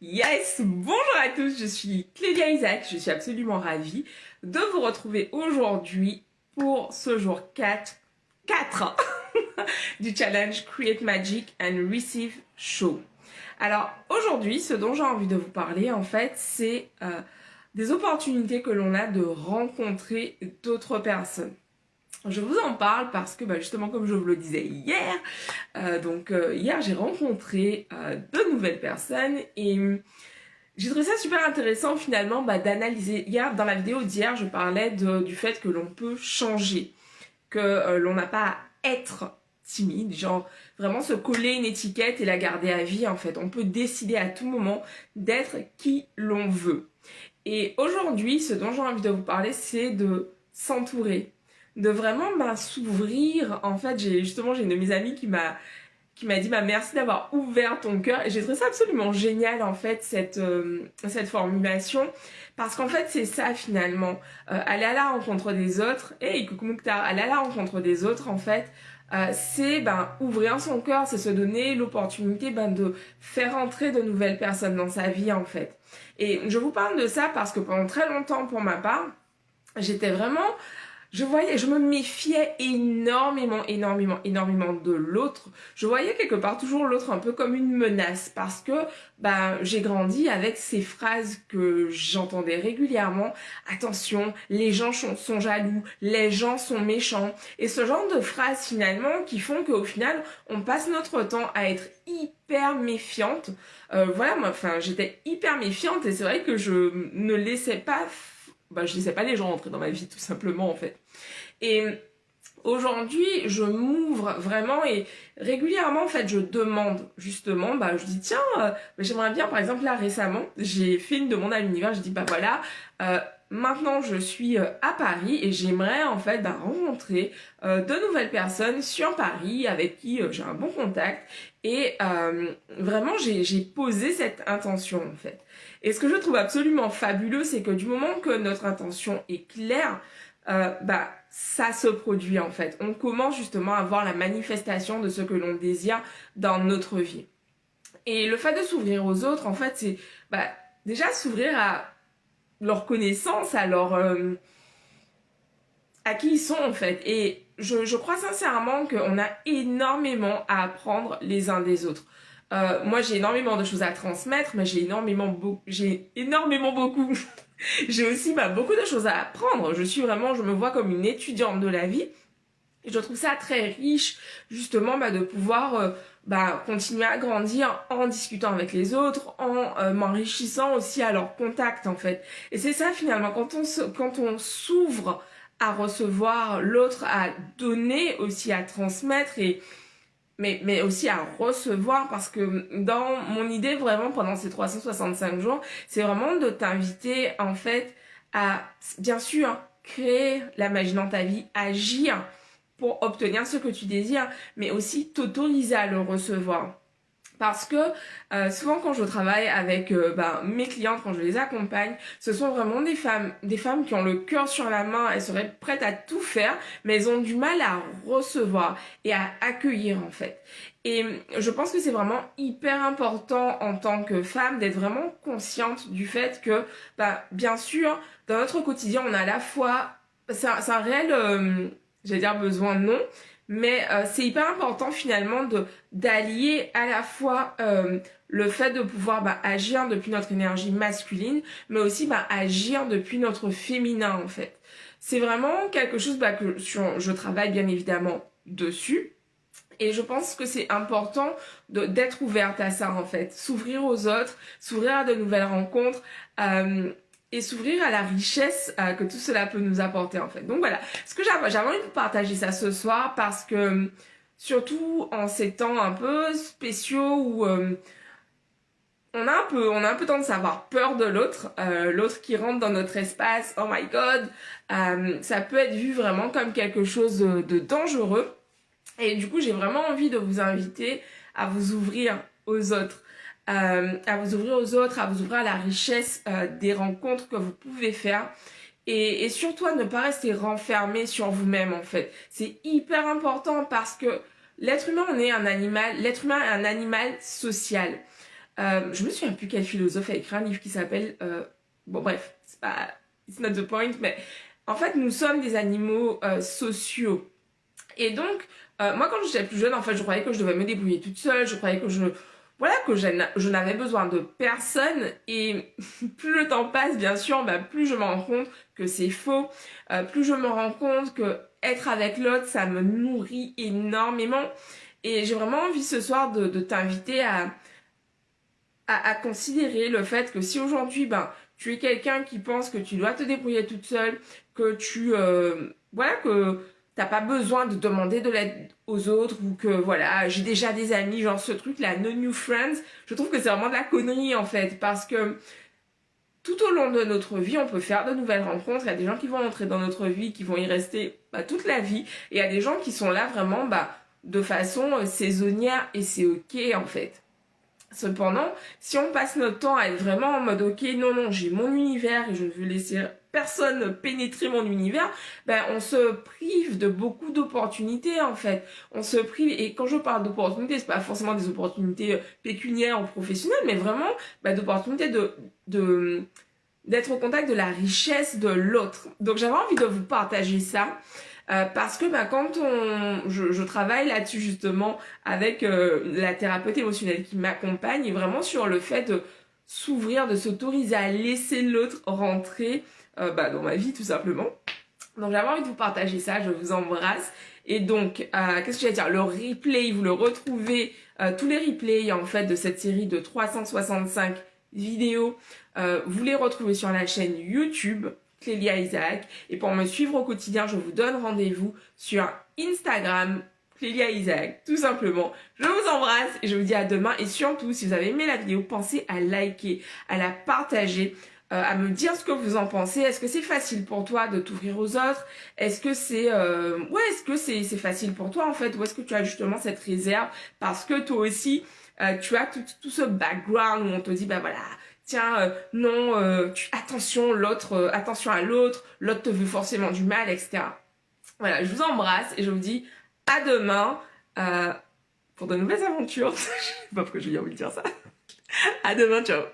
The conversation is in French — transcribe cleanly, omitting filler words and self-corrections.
Yes! Bonjour à tous, je suis Clélia Isaac, je suis absolument ravie de vous retrouver aujourd'hui pour ce jour 4 du challenge Create Magic and Receive Show. Alors aujourd'hui, ce dont j'ai envie de vous parler en fait, c'est des opportunités que l'on a de rencontrer d'autres personnes. Je vous en parle parce que justement comme je vous le disais hier, hier j'ai rencontré de nouvelles personnes et j'ai trouvé ça super intéressant finalement d'analyser. Hier dans la vidéo d'hier je parlais du fait que l'on peut changer, que l'on n'a pas à être timide, genre vraiment se coller une étiquette et la garder à vie en fait. On peut décider à tout moment d'être qui l'on veut. Et aujourd'hui ce dont j'ai envie de vous parler c'est de s'entourer, de vraiment s'ouvrir. En fait, j'ai une de mes amies qui m'a dit merci d'avoir ouvert ton cœur, et j'ai trouvé ça absolument génial en fait cette formulation, parce qu'en fait c'est ça finalement, aller à la rencontre des autres. Hey coucou Mouktar, aller à la rencontre des autres en fait, c'est ouvrir son cœur, c'est se donner l'opportunité de faire entrer de nouvelles personnes dans sa vie en fait. Et je vous parle de ça parce que pendant très longtemps pour ma part, j'étais vraiment, je me méfiais énormément de l'autre. Je voyais quelque part toujours l'autre un peu comme une menace, parce que j'ai grandi avec ces phrases que j'entendais régulièrement. Attention, les gens sont jaloux, les gens sont méchants. Et ce genre de phrases finalement qui font qu'au final, on passe notre temps à être hyper méfiante. J'étais hyper méfiante et c'est vrai que je ne laissais pas... je laissais pas les gens rentrer dans ma vie tout simplement en fait. Et aujourd'hui je m'ouvre vraiment, et régulièrement en fait je demande justement, je dis tiens, j'aimerais bien, par exemple là récemment j'ai fait une demande à l'univers, je dis maintenant je suis à Paris et j'aimerais en fait rencontrer de nouvelles personnes sur Paris avec qui j'ai un bon contact, et vraiment j'ai posé cette intention en fait. Et ce que je trouve absolument fabuleux, c'est que du moment que notre intention est claire, ça se produit en fait. On commence justement à voir la manifestation de ce que l'on désire dans notre vie. Et le fait de s'ouvrir aux autres, en fait, c'est déjà s'ouvrir à leur connaissance, à à qui ils sont en fait. Et je crois sincèrement qu'on a énormément à apprendre les uns des autres. Moi j'ai énormément de choses à transmettre, mais j'ai énormément beaucoup j'ai aussi beaucoup de choses à apprendre. Je me vois comme une étudiante de la vie, et je trouve ça très riche justement de pouvoir continuer à grandir en discutant avec les autres, en m'enrichissant aussi à leur contact en fait. Et c'est ça finalement, quand on s'ouvre à recevoir l'autre, à donner aussi, à transmettre, mais aussi à recevoir, parce que dans mon idée vraiment pendant ces 365 jours, c'est vraiment de t'inviter en fait à, bien sûr, créer la magie dans ta vie, agir pour obtenir ce que tu désires, mais aussi t'autoriser à le recevoir. Parce que souvent quand je travaille avec mes clientes, quand je les accompagne, ce sont vraiment des femmes qui ont le cœur sur la main, elles seraient prêtes à tout faire, mais elles ont du mal à recevoir et à accueillir en fait. Et je pense que c'est vraiment hyper important en tant que femme d'être vraiment consciente du fait que, bien sûr, dans notre quotidien, on a à la fois, c'est un réel, j'allais dire besoin, non, mais c'est hyper important finalement d'allier à la fois le fait de pouvoir agir depuis notre énergie masculine, mais aussi agir depuis notre féminin en fait. C'est vraiment quelque chose que je travaille bien évidemment dessus, et je pense que c'est important d'être ouverte à ça en fait, s'ouvrir aux autres, s'ouvrir à de nouvelles rencontres, et s'ouvrir à la richesse que tout cela peut nous apporter en fait. Donc voilà, ce que j'avais envie de vous partager ça ce soir, parce que surtout en ces temps un peu spéciaux où on a un peu tendance à avoir peur de l'autre, l'autre qui rentre dans notre espace, oh my god, ça peut être vu vraiment comme quelque chose de dangereux. Et du coup j'ai vraiment envie de vous inviter à vous ouvrir aux autres. À vous ouvrir à la richesse des rencontres que vous pouvez faire, et surtout à ne pas rester renfermé sur vous-même en fait. C'est hyper important parce que l'être humain est un animal social. Je me souviens plus quel philosophe a écrit un livre qui s'appelle... bon bref, c'est pas... It's not the point, mais en fait, nous sommes des animaux sociaux. Et donc, moi, quand j'étais plus jeune, en fait, je croyais que je devais me débrouiller toute seule. Je croyais que voilà, que je n'avais besoin de personne. Et plus le temps passe, bien sûr, bah, plus je me rends compte que c'est faux. Plus je me rends compte que être avec l'autre, ça me nourrit énormément. Et j'ai vraiment envie ce soir de t'inviter à considérer le fait que si aujourd'hui, ben, tu es quelqu'un qui pense que tu dois te débrouiller toute seule, que voilà, que t'as pas besoin de demander de l'aide aux autres, ou que voilà, j'ai déjà des amis, genre ce truc là, no new friends, je trouve que c'est vraiment de la connerie en fait, parce que tout au long de notre vie, on peut faire de nouvelles rencontres, il y a des gens qui vont entrer dans notre vie, qui vont y rester bah, toute la vie, et il y a des gens qui sont là vraiment bah, de façon saisonnière, et c'est ok en fait. Cependant, si on passe notre temps à être vraiment en mode ok, non, non, j'ai mon univers et je ne veux laisser personne pénétrer mon univers, ben on se prive de beaucoup d'opportunités en fait. On se prive, et quand je parle d'opportunités, c'est pas forcément des opportunités pécuniaires ou professionnelles, mais vraiment ben, d'opportunités d'être au contact de la richesse de l'autre. Donc j'avais envie de vous partager ça. Parce que bah, quand je travaille là-dessus justement avec la thérapeute émotionnelle qui m'accompagne, vraiment sur le fait de s'ouvrir, de s'autoriser à laisser l'autre rentrer bah, dans ma vie tout simplement. Donc j'avais envie de vous partager ça, je vous embrasse. Et donc, qu'est-ce que j'allais dire? Le replay, vous le retrouvez, tous les replays en fait de cette série de 365 vidéos, vous les retrouvez sur la chaîne YouTube Clélia Isaac. Et pour me suivre au quotidien, je vous donne rendez-vous sur Instagram, Clélia Isaac, tout simplement. Je vous embrasse et je vous dis à demain. Et surtout, si vous avez aimé la vidéo, pensez à liker, à la partager, à me dire ce que vous en pensez. Est-ce que c'est facile pour toi de t'ouvrir aux autres? Est-ce que c'est est-ce que c'est facile pour toi en fait? Ou est-ce que tu as justement cette réserve parce que toi aussi tu as tout ce background où on te dit bah voilà, tiens, non, attention, attention à l'autre te veut forcément du mal, etc. Voilà, je vous embrasse et je vous dis à demain pour de nouvelles aventures. Je sais pas pourquoi j'ai envie de dire ça. À demain, ciao.